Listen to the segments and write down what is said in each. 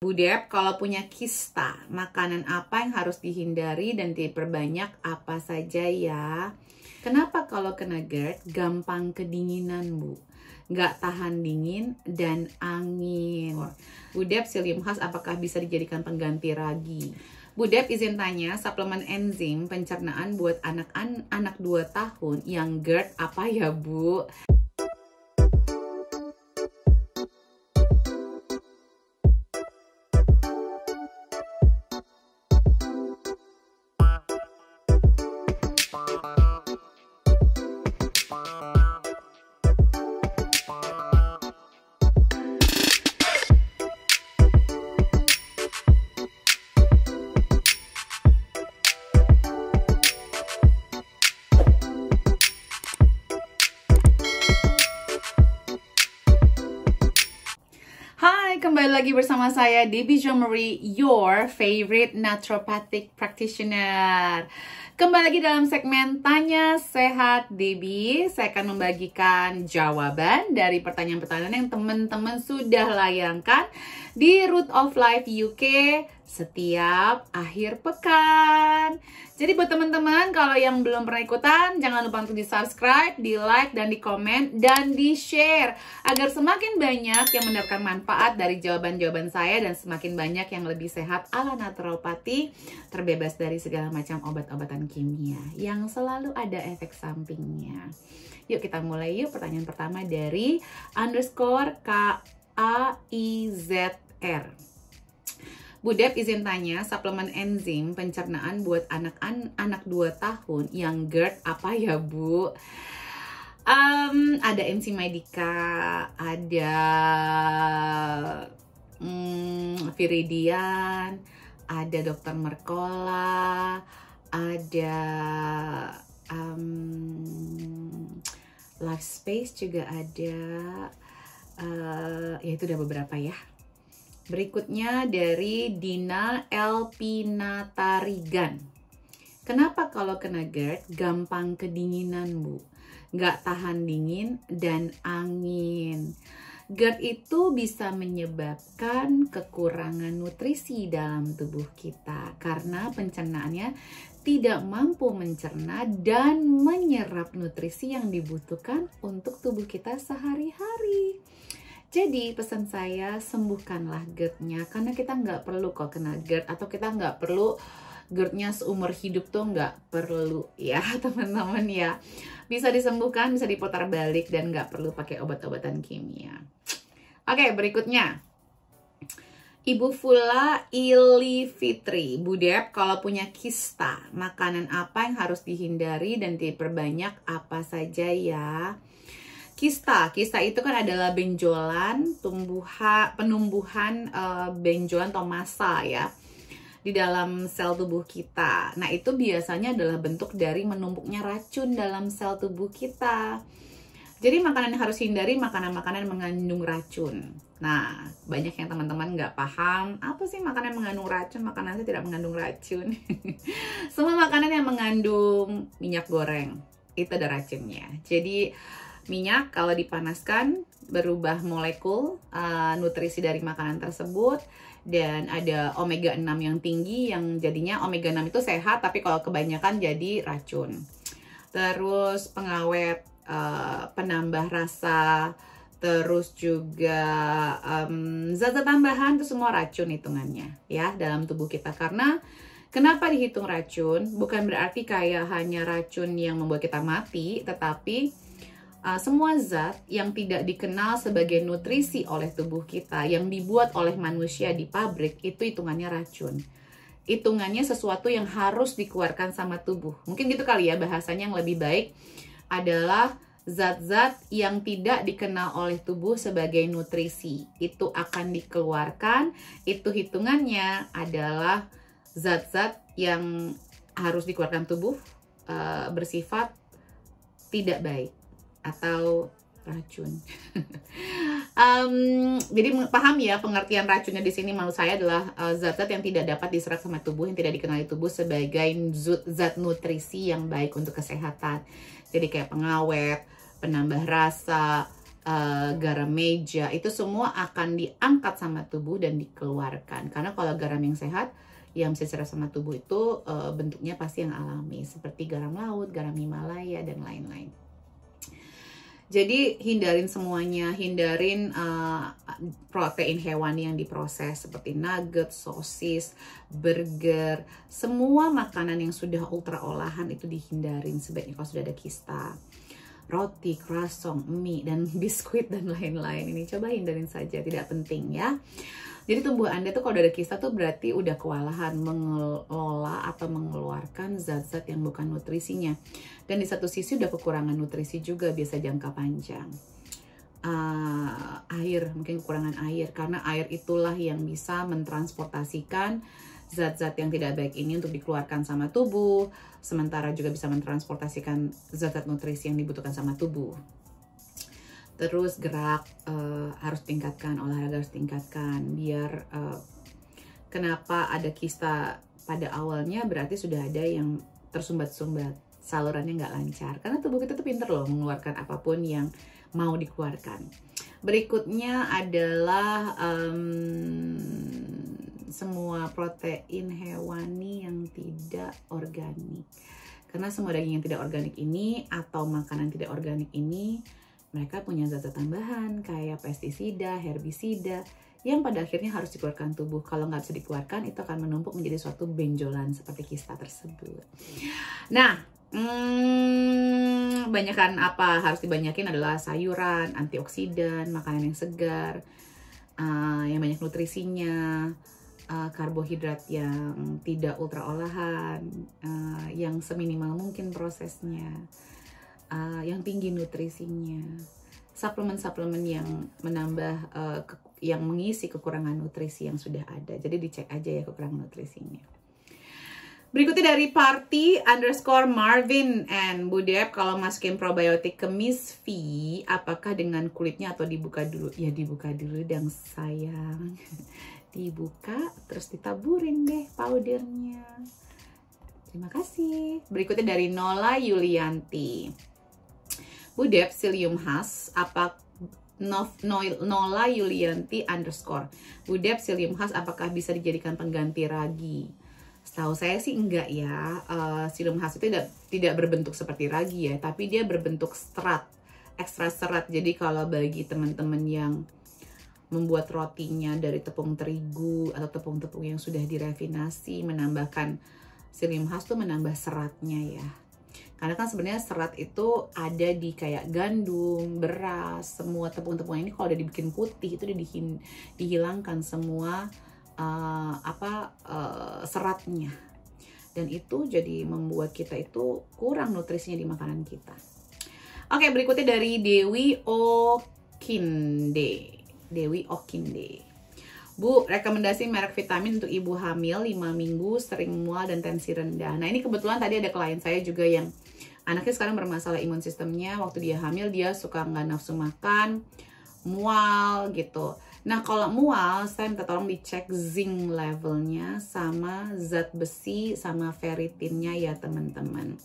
Bu Dep, kalau punya kista, makanan apa yang harus dihindari dan diperbanyak apa saja ya? Kenapa kalau kena GERD gampang kedinginan, Bu? Nggak tahan dingin dan angin. Bu Dep, psyllium husk apakah bisa dijadikan pengganti ragi? Bu Dep, izin tanya, suplemen enzim pencernaan buat anak 2 tahun yang GERD apa ya, Bu? Hai, kembali lagi bersama saya Debbie Jo Marie, your favorite naturopathic practitioner. Kembali lagi dalam segmen Tanya Sehat Debbie. Saya akan membagikan jawaban dari pertanyaan-pertanyaan yang teman-teman sudah layangkan di Root of Life UK setiap akhir pekan. Jadi buat teman-teman, kalau yang belum pernah ikutan, jangan lupa untuk di-subscribe, di-like, dan di-komen, dan di-share. Agar semakin banyak yang mendapatkan manfaat dari jawaban-jawaban saya, dan semakin banyak yang lebih sehat ala naturopati, terbebas dari segala macam obat-obatan kimia, yang selalu ada efek sampingnya. Yuk kita mulai yuk, pertanyaan pertama dari _KAIZR. Bu Dep, izin tanya, suplemen enzim pencernaan buat anak 2 tahun yang GERD apa ya, Bu? Ada Enzymedica, ada Viridian, ada Dr. Mercola, ada Life Space juga ada, ya itu udah beberapa ya. Berikutnya dari Dina Elpinatarigan. Kenapa kalau kena GERD gampang kedinginan, Bu? Nggak tahan dingin dan angin. GERD itu bisa menyebabkan kekurangan nutrisi dalam tubuh kita karena pencernaannya tidak mampu mencerna dan menyerap nutrisi yang dibutuhkan untuk tubuh kita sehari-hari. Jadi pesan saya, sembuhkanlah GERD-nya, karena kita nggak perlu kok kena GERD, atau kita nggak perlu GERD-nya seumur hidup tuh, nggak perlu ya teman-teman ya. Bisa disembuhkan, bisa diputar balik, dan nggak perlu pakai obat-obatan kimia. Oke, berikutnya. Ibu Fula Ili Fitri. Bu Dep, kalau punya kista, makanan apa yang harus dihindari dan diperbanyak apa saja ya? Kista itu kan adalah benjolan, penumbuhan benjolan atau massa ya di dalam sel tubuh kita. Nah, itu biasanya adalah bentuk dari menumpuknya racun dalam sel tubuh kita. Jadi makanan yang harus hindari makanan-makanan mengandung racun. Nah, banyak yang teman-teman nggak paham, apa sih makanan yang mengandung racun? Makanan saya tidak mengandung racun. Semua makanan yang mengandung minyak goreng, itu ada racunnya. Jadi minyak kalau dipanaskan berubah molekul nutrisi dari makanan tersebut, dan ada omega 6 yang tinggi yang jadinya omega 6 itu sehat, tapi kalau kebanyakan jadi racun. Terus pengawet, penambah rasa, terus juga zat-zat tambahan itu semua racun hitungannya ya dalam tubuh kita. Karena kenapa dihitung racun? Bukan berarti kayak hanya racun yang membuat kita mati, tetapi semua zat yang tidak dikenal sebagai nutrisi oleh tubuh kita, yang dibuat oleh manusia di pabrik, itu hitungannya racun. Hitungannya sesuatu yang harus dikeluarkan sama tubuh. Mungkin gitu kali ya bahasanya, yang lebih baik adalah zat-zat yang tidak dikenal oleh tubuh sebagai nutrisi. Itu akan dikeluarkan, itu hitungannya adalah zat-zat yang harus dikeluarkan tubuh bersifat tidak baik atau racun. Jadi paham ya pengertian racunnya di sini. Menurut saya adalah zat-zat yang tidak dapat diserap sama tubuh, yang tidak dikenali tubuh sebagai zat nutrisi yang baik untuk kesehatan. Jadi kayak pengawet, penambah rasa, garam meja, itu semua akan diangkat sama tubuh dan dikeluarkan. Karena kalau garam yang sehat, yang bisa diserap sama tubuh itu bentuknya pasti yang alami, seperti garam laut, garam Himalaya, dan lain-lain. Jadi hindarin semuanya, hindarin protein hewani yang diproses seperti nugget, sosis, burger, semua makanan yang sudah ultra olahan itu dihindarin sebaiknya kalau sudah ada kista. Roti, croissant, mie, dan biskuit, dan lain-lain. Ini coba hindarin saja, tidak penting ya. Jadi tubuh Anda tuh kalau udah ada kista tuh berarti udah kewalahan mengelola atau mengeluarkan zat-zat yang bukan nutrisinya. Dan di satu sisi udah kekurangan nutrisi juga, biasa jangka panjang. Air, mungkin kekurangan air. Karena air itulah yang bisa mentransportasikan zat-zat yang tidak baik ini untuk dikeluarkan sama tubuh, sementara juga bisa mentransportasikan zat-zat nutrisi yang dibutuhkan sama tubuh. Terus gerak harus tingkatkan, olahraga harus tingkatkan, biar kenapa ada kista pada awalnya berarti sudah ada yang tersumbat-sumbat, salurannya nggak lancar, karena tubuh kita tuh pinter loh mengeluarkan apapun yang mau dikeluarkan. Berikutnya adalah semua protein hewani yang tidak organik. Karena semua daging yang tidak organik ini atau makanan tidak organik ini, mereka punya zat-zat tambahan kayak pestisida, herbisida, yang pada akhirnya harus dikeluarkan tubuh. Kalau nggak bisa dikeluarkan, itu akan menumpuk menjadi suatu benjolan seperti kista tersebut. Nah, banyakan apa harus dibanyakin adalah sayuran, antioksidan, makanan yang segar, yang banyak nutrisinya, karbohidrat yang tidak ultra olahan, yang seminimal mungkin prosesnya, yang tinggi nutrisinya, suplemen-suplemen yang menambah, yang mengisi kekurangan nutrisi yang sudah ada. Jadi dicek aja ya kekurangan nutrisinya. Berikutnya dari Party_Marvin and Budep, kalau masukin probiotik ke Miss V, apakah dengan kulitnya atau dibuka dulu? Ya dibuka dulu dong sayang. Dibuka terus ditaburin deh powdernya. Terima kasih. Berikutnya dari Nola Yulianti. Budep Psyllium Husk, Nola Yulianti _ Budep Psyllium Husk apakah bisa dijadikan pengganti ragi? Setahu saya sih enggak ya. Psyllium Husk itu tidak berbentuk seperti ragi ya, tapi dia berbentuk serat, ekstra serat. Jadi kalau bagi teman-teman yang membuat rotinya dari tepung terigu atau tepung-tepung yang sudah direfinasi, menambahkan Psyllium Husk tuh menambah seratnya ya. Karena kan sebenarnya serat itu ada di kayak gandum, beras, semua tepung-tepung ini kalau udah dibikin putih itu dihilangkan semua seratnya. Dan itu jadi membuat kita itu kurang nutrisinya di makanan kita. Oke, berikutnya dari Dewi Okinde. Bu, rekomendasi merek vitamin untuk ibu hamil 5 minggu, sering mual dan tensi rendah. Nah, ini kebetulan tadi ada klien saya juga yang anaknya sekarang bermasalah imun sistemnya. Waktu dia hamil, dia suka nggak nafsu makan, mual gitu. Nah, kalau mual, saya minta tolong dicek zinc levelnya sama zat besi sama ferritinnya ya teman-teman.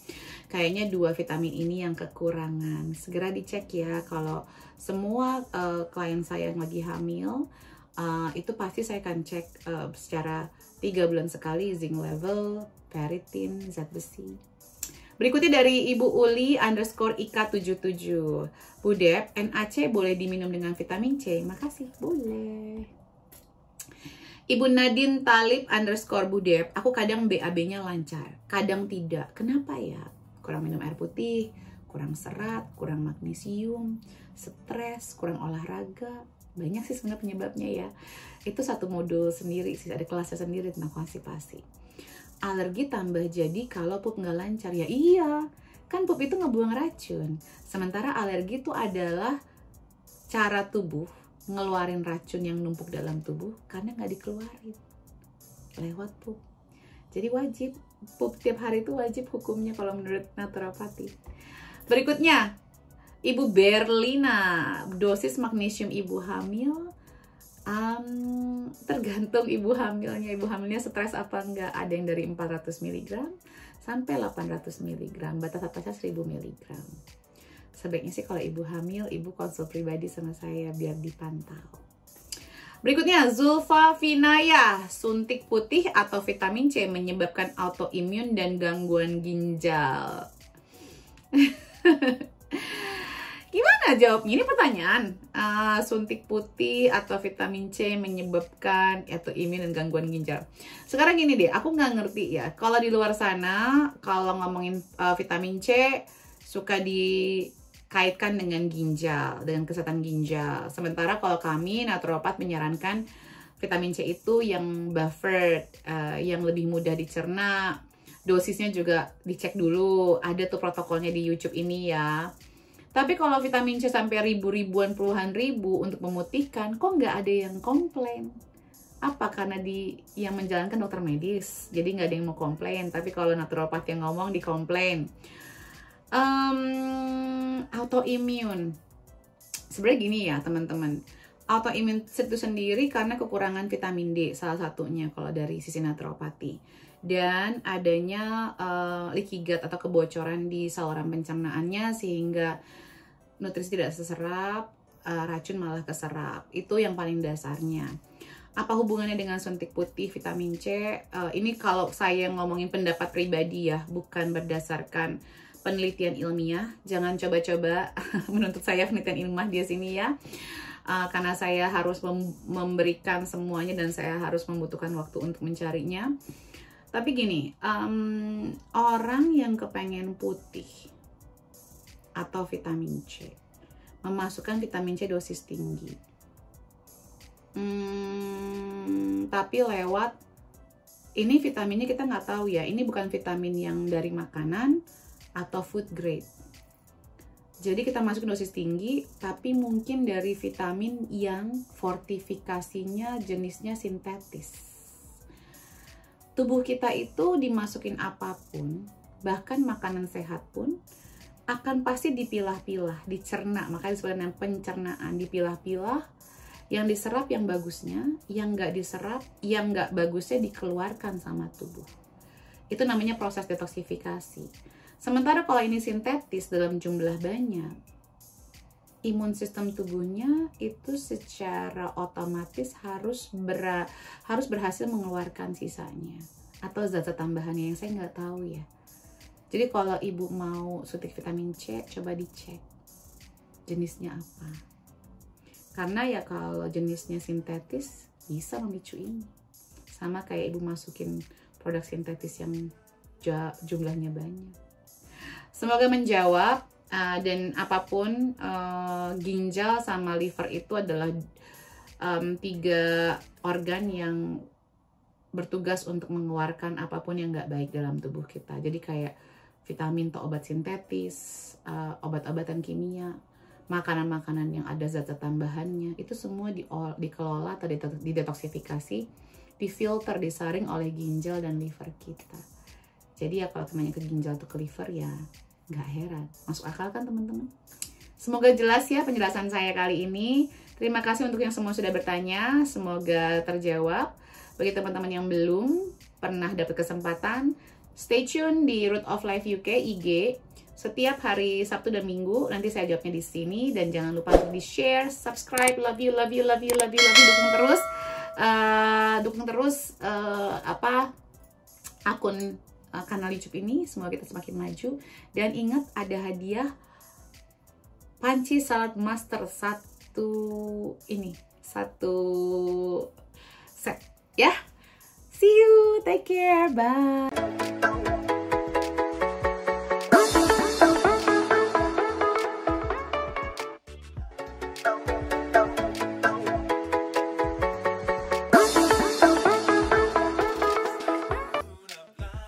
Kayaknya 2 vitamin ini yang kekurangan. Segera dicek ya. Kalau semua klien saya yang lagi hamil, itu pasti saya akan cek secara 3 bulan sekali zinc level, ferritin, zat besi. Berikutnya dari Ibu Uli _IK77. Budep, NaC boleh diminum dengan vitamin C? Makasih, boleh. Ibu Nadine Talib _Budep, aku kadang BAB-nya lancar, kadang tidak. Kenapa ya? Kurang minum air putih, kurang serat, kurang magnesium, stres, kurang olahraga. Banyak sih sebenarnya penyebabnya ya. Itu satu modul sendiri sih, ada kelasnya sendiri tentang konstipasi. Alergi tambah jadi kalau pup nggak lancar. Ya iya, kan pup itu ngebuang racun. Sementara alergi itu adalah cara tubuh ngeluarin racun yang numpuk dalam tubuh karena nggak dikeluarin lewat pup. Jadi wajib, pup tiap hari itu wajib hukumnya kalau menurut naturopati. Berikutnya, Ibu Berlina, dosis magnesium ibu hamil tergantung ibu hamilnya. Ibu hamilnya stres apa enggak. Ada yang dari 400 mg sampai 800 mg. Batas atasnya 1000 mg. Sebaiknya sih kalau ibu hamil, ibu konsul pribadi sama saya biar dipantau. Berikutnya, Zulfa Vinaya, suntik putih atau vitamin C menyebabkan autoimun dan gangguan ginjal. Gimana jawabnya? Ini pertanyaan. Suntik putih atau vitamin C menyebabkan autoimun dan gangguan ginjal. Sekarang gini deh, aku nggak ngerti ya. Kalau di luar sana, kalau ngomongin vitamin C, suka dikaitkan dengan ginjal, dengan kesehatan ginjal. Sementara kalau kami naturopat menyarankan vitamin C itu yang buffered, yang lebih mudah dicerna. Dosisnya juga dicek dulu. Ada tuh protokolnya di YouTube ini ya. Tapi kalau vitamin C sampai ribu-ribuan, puluhan ribu untuk memutihkan, kok nggak ada yang komplain? Apa? Karena yang menjalankan dokter medis, jadi nggak ada yang mau komplain. Tapi kalau naturopat yang ngomong, dikomplain. Autoimun. Sebenarnya gini ya teman-teman. Autoimun itu sendiri karena kekurangan vitamin D, salah satunya kalau dari sisi naturopati. Dan adanya leaky gut atau kebocoran di saluran pencernaannya sehingga nutrisi tidak terserap, racun malah keserap. Itu yang paling dasarnya. Apa hubungannya dengan suntik putih vitamin C? Ini kalau saya ngomongin pendapat pribadi ya, bukan berdasarkan penelitian ilmiah. Jangan coba-coba menuntut saya penelitian ilmiah di sini ya. Karena saya harus memberikan semuanya dan saya harus membutuhkan waktu untuk mencarinya. Tapi gini, orang yang kepengen putih atau vitamin C, memasukkan vitamin C dosis tinggi. Tapi lewat, ini vitaminnya kita nggak tahu ya, ini bukan vitamin yang dari makanan atau food grade. Jadi kita masukin dosis tinggi, tapi mungkin dari vitamin yang fortifikasinya jenisnya sintetis. Tubuh kita itu dimasukin apapun, bahkan makanan sehat pun, akan pasti dipilah-pilah, dicerna. Makanya disebut dengan pencernaan, dipilah-pilah, yang diserap yang bagusnya, yang nggak diserap, yang nggak bagusnya dikeluarkan sama tubuh. Itu namanya proses detoksifikasi. Sementara kalau ini sintetis dalam jumlah banyak, imun sistem tubuhnya itu secara otomatis harus berhasil mengeluarkan sisanya atau zat-zat tambahannya yang saya nggak tahu ya. Jadi kalau ibu mau suntik vitamin C, coba dicek jenisnya apa. Karena ya kalau jenisnya sintetis bisa memicu ini. Sama kayak ibu masukin produk sintetis yang jumlahnya banyak. Semoga menjawab. Dan apapun, ginjal sama liver itu adalah 3 organ yang bertugas untuk mengeluarkan apapun yang nggak baik dalam tubuh kita. Jadi kayak vitamin atau obat sintetis, obat-obatan kimia, makanan-makanan yang ada zat-zat tambahannya, itu semua dikelola atau didetoksifikasi, difilter, disaring oleh ginjal dan liver kita. Jadi ya kalau temannya ke ginjal atau ke liver ya nggak heran. Masuk akal kan teman-teman? Semoga jelas ya penjelasan saya kali ini. Terima kasih untuk yang semua sudah bertanya. Semoga terjawab. Bagi teman-teman yang belum pernah dapat kesempatan, stay tune di Root of Life UK IG setiap hari Sabtu dan Minggu. Nanti saya jawabnya di sini. Dan jangan lupa untuk di-share, subscribe, love you. Dukung terus akun kanal YouTube ini. Semoga kita semakin maju. Dan ingat ada hadiah panci salad master satu set ya. See you, take care, bye.